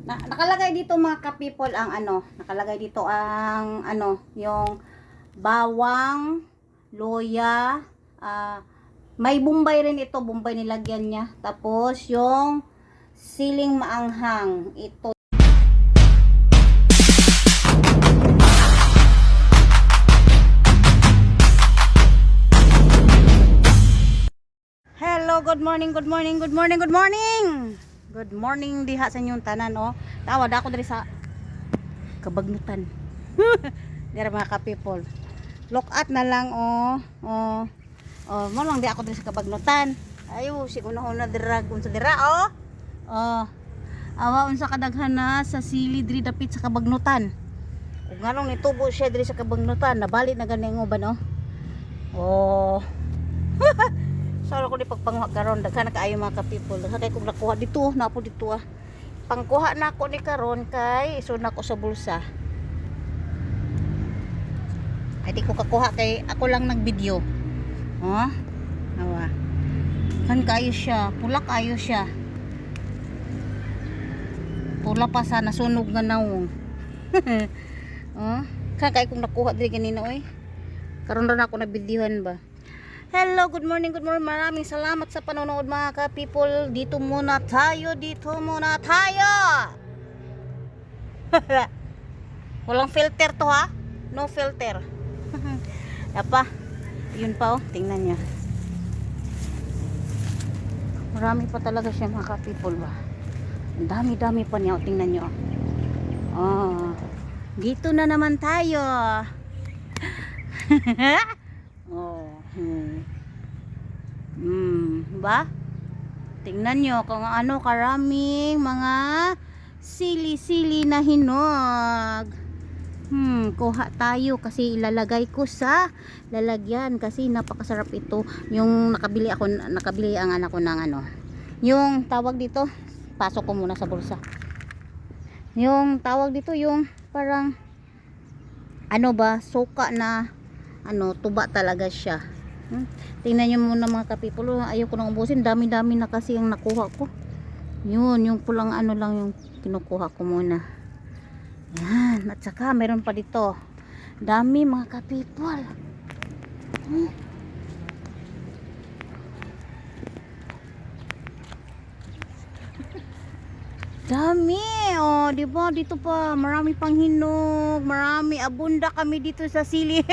Nakalagay dito mga ka-people ang nakalagay dito ang yung bawang, loya, may bombay rin ito, bombay nilagyan niya. Tapos yung siling maanghang, ito. Hello, good morning, good morning, good morning, good morning. Good morning diha sa inyong tanan, oh. Tawad ako diri sa Kabagnutan. Dira mga ka-people. Look at na lang, mo lang di ako diri sa Kabagnutan. Ayo, siguna-una dira unsa dira, oh. Awa unsa kadaghan na sa sili diri dapit sa Kabagnutan. Ug nganong nitubo siya diri sa Kabagnutan, nabali na gani ang uban, oh. Oh. Sara ko di pagpanguha karon, daghan na kaayo mga ka-people. Daghan kay kog nakuha dito, napo dito ah. Pangkuha na ako ni karon kay isun ako sa bulsa. Ay di ko kakuha kay ako lang nag-video. Oh? Awa. Kan kaayo siya, pula kaayo siya. Pula pa sa nasunog nga nawong. Oh, kan kay kog nakuha diri kanina oy. Karon ra ako nag-videohan ba. Hello, good morning, good morning. Maraming salamat sa panonood mga ka-people. Dito muna tayo, dito muna tayo. Walang filter to ha? No filter. Yapa. Yun pa oh, tingnan niya. Marami pa talaga siya mga ka-people ba. Ang dami-dami pa niya, tingnan niyo. Oh. Dito na naman tayo. Oh. Ba? Tingnan nyo kung ano karaming mga sili-sili na hinog. Kuha tayo kasi ilalagay ko sa lalagyan kasi napakasarap ito. Yung nakabili ang anak ko ng yung tawag dito, pasok ko muna sa bulsa. Yung tawag dito yung parang suka na tuba talaga siya. Tingnan nyo muna mga ka-people. Ayoko nang ubusin, dami-dami na kasi ang nakuha ko. Yun, yung pulang lang yung kinukuha ko muna. Yan, at saka meron pa dito. Dami mga ka-people. Dami, oh, di ba? Dito pa, marami pang hinog, marami, abunda kami dito sa sili.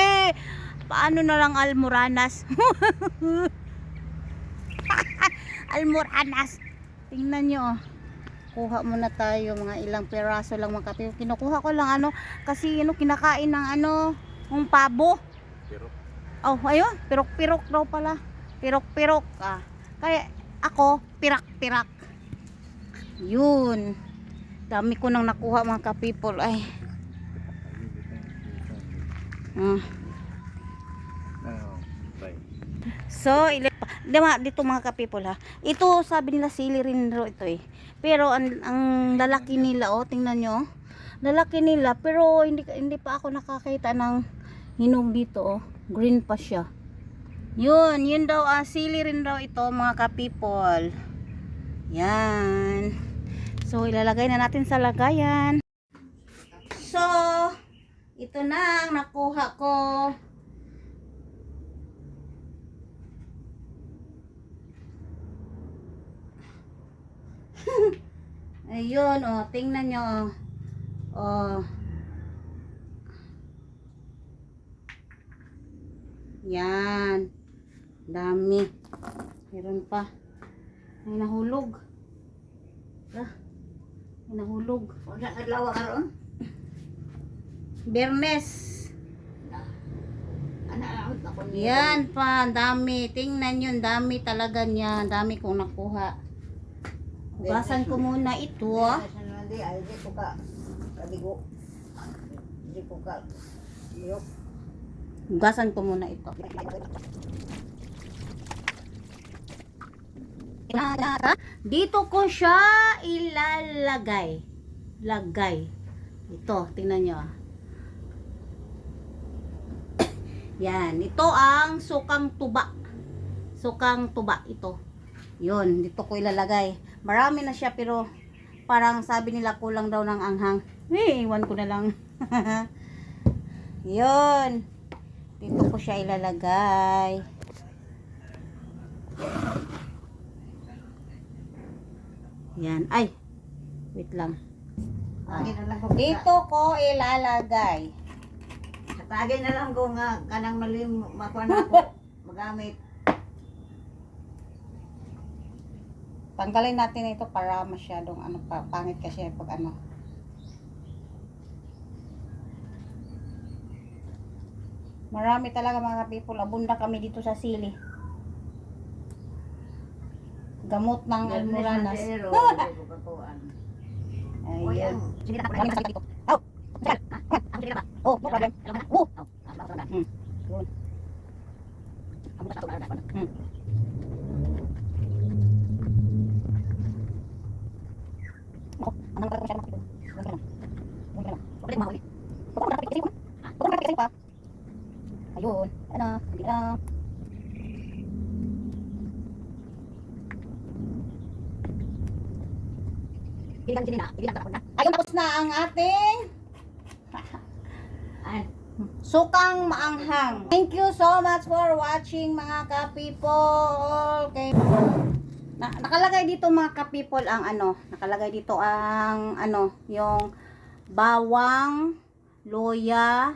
Paano na lang almoranas? Almoranas. Tingnan nyo, oh. Kuha muna tayo, mga ilang peraso lang mga kapatid. Kinukuha ko lang kasi kinakain ng ng pabo. Pirok. Oh, ayun, pirok-pirok daw pala. Pirok-pirok. Kaya ako, pirak-pirak. Yun. Dami ko nang nakuha mga ka-people. Ay. So, dito mga ka-people ha. Ito sabi nila sili rin ito eh. Pero ang lalaki nila, oh, tingnan nyo. Lalaki nila pero hindi pa ako nakakita ng hinog dito, oh. Green pa siya. Yun daw sili rin daw ito mga ka-people. Yan. So, ilalagay na natin sa lagayan. So, ito na ang nakuha ko. Ayun, oh, tingnan nyo, oh. Yan. Dami. Meron pa. May nahulog. May nahulog. Wala adlaw karon? Bernes. Ana ako niya. Yan pa, dami. Tingnan nyo, dami talaga niya. Dami kong nakuha. Hugasan ko muna ito. Hindi ko ka kabigo. Hindi ko ka liyok. Hugasan ko muna ito. Dito ko siya ilalagay. Lagay. Ito, tingnan nyo. Yan, ito ang sukang tuba. Sukang tuba ito. Yun, dito ko ilalagay. Marami na siya pero parang sabi nila kulang daw ng anghang. Iwan ko na lang. Yun. Dito ko siya ilalagay. Yan. Ay. Wait lang. Lagi na lang ko. Dito ko ilalagay. Lagi na lang ko nga kanang malim makuha na ako magamit. Tanggalin natin ito para masyadong ano pa, pangit kasi pag ano. Marami talaga mga people. Abunda kami dito sa sili. Gamot ng almoranas. Pero hindi ko kakuan. Ayun. Maraming sakit dito. Oh! Oh, no problem. Oh! Yun. Ako, anong ko siya makikita. Ayun. Ano? Hindi na. Ayun, tapos na ang ating sukang maanghang. Thank you so much for watching mga ka-people. Okay. Nakalagay dito mga ka-people ang ano, nakalagay dito ang ano, yung bawang, luya,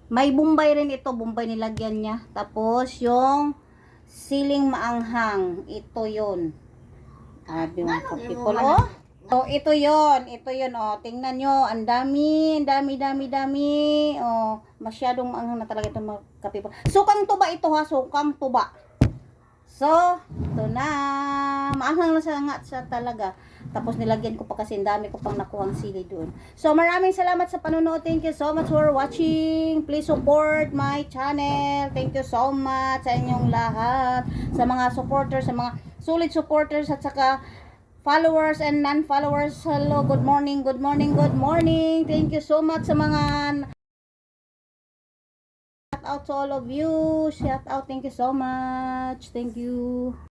may bombay rin ito, bombay nilagyan niya. Tapos yung siling maanghang, ito yun. Mga ka-people, oh. So, ito yon oh. Tingnan nyo, ang dami. Oh, masyadong maanghang na talaga itong mga ka-people. Sukang tuba ito ha, sukang tuba. So, ito na. Maanghang na sa talaga. Tapos nilagyan ko pa kasi ang dami ko pang nakuhang sili doon. So, maraming salamat sa panonood. Thank you so much for watching. Please support my channel. Thank you so much sa inyong lahat. Sa mga supporters, sa mga solid supporters at saka followers and non-followers. Hello, good morning. Thank you so much sa mga shout out to all of you. Shout out, thank you so much. Thank you.